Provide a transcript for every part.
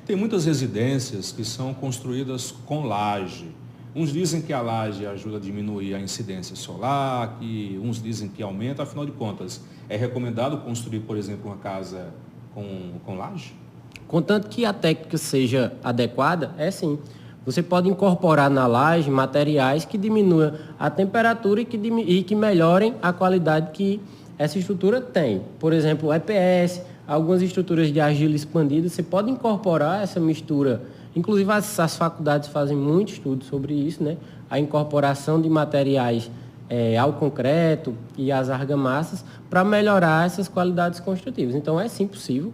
Tem muitas residências que são construídas com laje. Uns dizem que a laje ajuda a diminuir a incidência solar, que uns dizem que aumenta. Afinal de contas, é recomendado construir, por exemplo, uma casa com laje? Contanto que a técnica seja adequada, é sim. Você pode incorporar na laje materiais que diminuam a temperatura e que melhorem a qualidade que essa estrutura tem. Por exemplo, o EPS, algumas estruturas de argila expandida, você pode incorporar essa mistura. Inclusive, as faculdades fazem muito estudo sobre isso, né? A incorporação de materiais ao concreto e às argamassas para melhorar essas qualidades construtivas. Então, é sim possível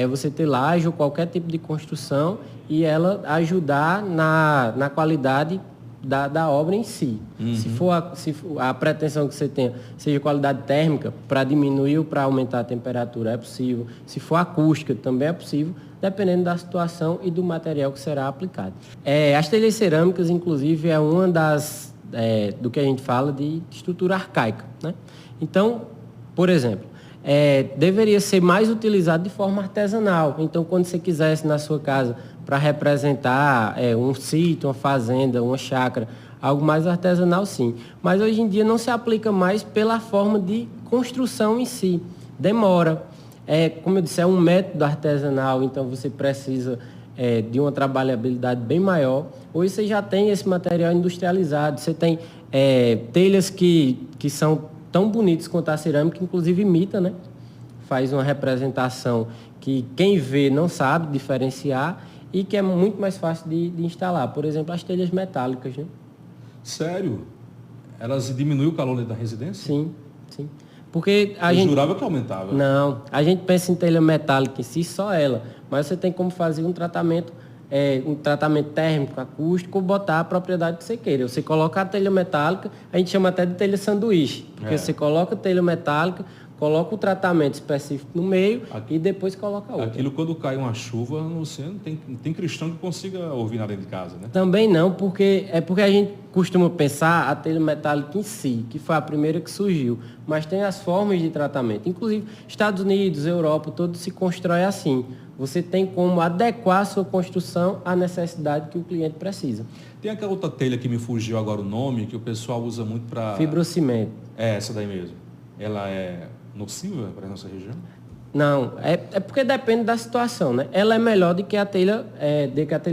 você ter laje ou qualquer tipo de construção e ela ajudar na qualidade da obra em si. Uhum. Se for a pretensão que você tenha seja qualidade térmica, para diminuir ou para aumentar a temperatura, é possível. Se for acústica, também é possível, dependendo da situação e do material que será aplicado. As telhas cerâmicas, inclusive, é uma do que a gente fala de estrutura arcaica, né? Então, por exemplo, deveria ser mais utilizado de forma artesanal. Então, quando você quisesse na sua casa para representar um sítio, uma fazenda, uma chácara, algo mais artesanal, sim. Mas hoje em dia não se aplica mais pela forma de construção em si. Demora. Como eu disse, é um método artesanal, então você precisa de uma trabalhabilidade bem maior. Hoje você já tem esse material industrializado, você tem telhas que são tão bonitas quanto a cerâmica, inclusive imita, né? Faz uma representação que quem vê não sabe diferenciar e que é muito mais fácil de instalar. Por exemplo, as telhas metálicas, né? Sério? Elas diminuem o calor dentro da residência? Sim, sim. Porque Eu jurava que aumentava. Não, a gente pensa em telha metálica em si, só ela. Mas você tem como fazer um tratamento térmico, acústico, botar a propriedade que você queira. Você coloca a telha metálica, a gente chama até de telha sanduíche. Porque você coloca a telha metálica, coloca o tratamento específico no meio e depois coloca outra. Aquilo quando cai uma chuva, você não tem cristão que consiga ouvir nada dentro de casa, né? Também não, porque a gente costuma pensar a telha metálica em si, que foi a primeira que surgiu. Mas tem as formas de tratamento. Inclusive, Estados Unidos, Europa, todo se constrói assim. Você tem como adequar a sua construção à necessidade que o cliente precisa. Tem aquela outra telha que me fugiu agora o nome, que o pessoal usa muito para... Fibrocimento. Essa daí mesmo. Ela é nociva para a nossa região? Não, é porque depende da situação, né? Ela é melhor do que a telha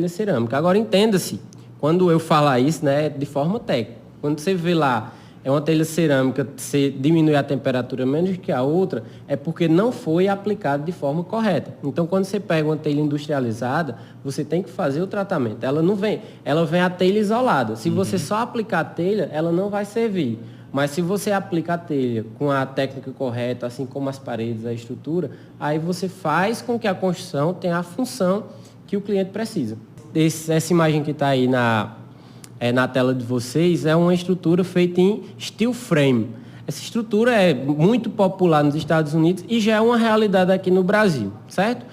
cerâmica. Agora, entenda-se, quando eu falar isso, né, de forma técnica. Quando você vê lá, uma telha cerâmica, você diminui a temperatura menos que a outra, é porque não foi aplicado de forma correta. Então, quando você pega uma telha industrializada, você tem que fazer o tratamento. Ela vem a telha isolada. Se você só aplicar a telha, ela não vai servir. Mas se você aplica a telha com a técnica correta, assim como as paredes, a estrutura, aí você faz com que a construção tenha a função que o cliente precisa. Essa imagem que está aí na tela de vocês é uma estrutura feita em steel frame. Essa estrutura é muito popular nos Estados Unidos e já é uma realidade aqui no Brasil, certo?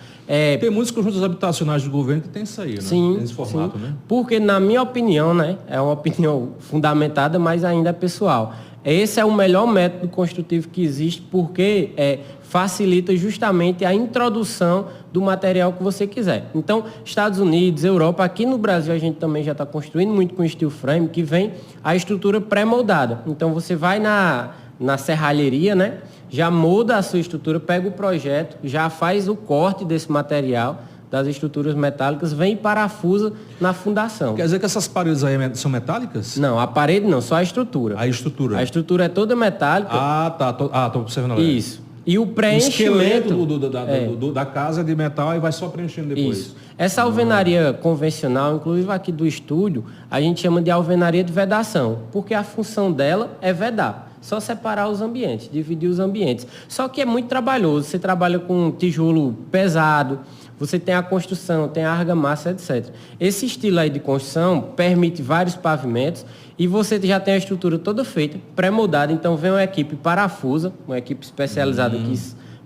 Tem muitos conjuntos habitacionais do governo que tem isso aí, né? Sim, nesse formato, sim. Né? Porque, na minha opinião, né, é uma opinião fundamentada, mas ainda é pessoal. Esse é o melhor método construtivo que existe porque facilita justamente a introdução do material que você quiser. Então, Estados Unidos, Europa, aqui no Brasil a gente também já está construindo muito com steel frame, que vem a estrutura pré-moldada. Então, você vai na serralheria, né? Já molda a sua estrutura, pega o projeto, já faz o corte desse material, das estruturas metálicas, vem e parafusa na fundação. Quer dizer que essas paredes aí são metálicas? Não, a parede não, só a estrutura. A estrutura. A estrutura é toda metálica. Ah, tá. Tô observando agora. Isso. E o preenchimento... O esqueleto da casa é de metal e vai só preenchendo depois. Isso. Essa alvenaria convencional, inclusive aqui do estúdio, a gente chama de alvenaria de vedação, porque a função dela é vedar. Só separar os ambientes, dividir os ambientes. Só que é muito trabalhoso. Você trabalha com tijolo pesado, você tem a construção, tem a argamassa, etc. Esse estilo aí de construção permite vários pavimentos e você já tem a estrutura toda feita, pré-moldada. Então, vem uma equipe parafusa, uma equipe especializada que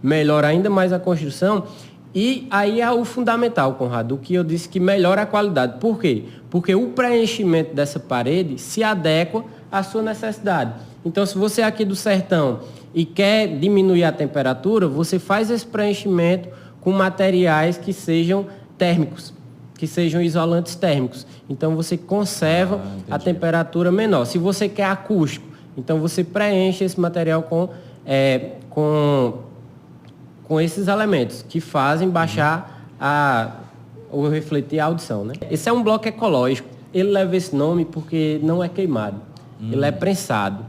melhora ainda mais a construção. E aí é o fundamental, Conrado, o que eu disse que melhora a qualidade. Por quê? Porque o preenchimento dessa parede se adequa à sua necessidade. Então, se você é aqui do sertão e quer diminuir a temperatura, você faz esse preenchimento com materiais que sejam térmicos, que sejam isolantes térmicos. Então, você conserva a temperatura menor. Se você quer acústico, então você preenche esse material com esses elementos que fazem baixar ou refletir a audição, né? Esse é um bloco ecológico. Ele leva esse nome porque não é queimado. Ele é prensado.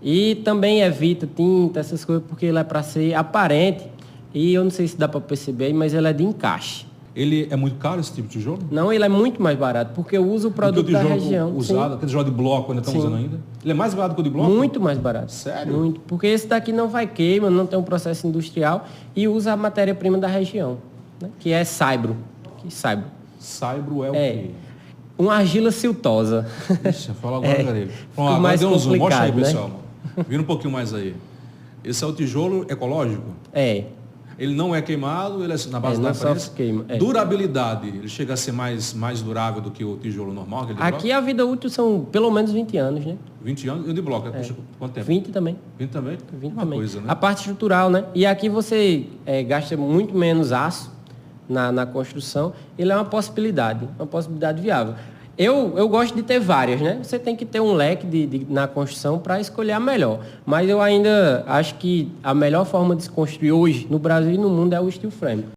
E também evita tinta, essas coisas, porque ele é para ser aparente. E eu não sei se dá para perceber, mas ele é de encaixe. Ele é muito caro, esse tipo de tijolo? Não, ele é muito mais barato, porque eu uso o produto da região. Usado, aquele tijolo de bloco ainda estão usando ainda? Ele é mais barato que o de bloco? Muito mais barato. Sério? Muito, porque esse daqui não vai queima, não tem um processo industrial e usa a matéria-prima da região, né? Que é saibro. Saibro é o quê? Uma argila siltosa. Ixi, fala agora, Garibe. Agora deu um zoom. Mostra aí, pessoal. Vira um pouquinho mais aí. Esse é o tijolo ecológico? É. Ele não é queimado, ele é na base da aparência. Queima. Durabilidade, ele chega a ser mais durável do que o tijolo normal? Aqui a vida útil são pelo menos 20 anos, né? 20 anos? E o de bloco? Quanto tempo? 20 também. 20 também? 20 Uma também. coisa, né? A parte estrutural, né? E aqui você gasta muito menos aço na construção. Ele é uma possibilidade viável. Eu gosto de ter várias, né? Você tem que ter um leque na construção para escolher a melhor. Mas eu ainda acho que a melhor forma de se construir hoje, no Brasil e no mundo, é o steel frame.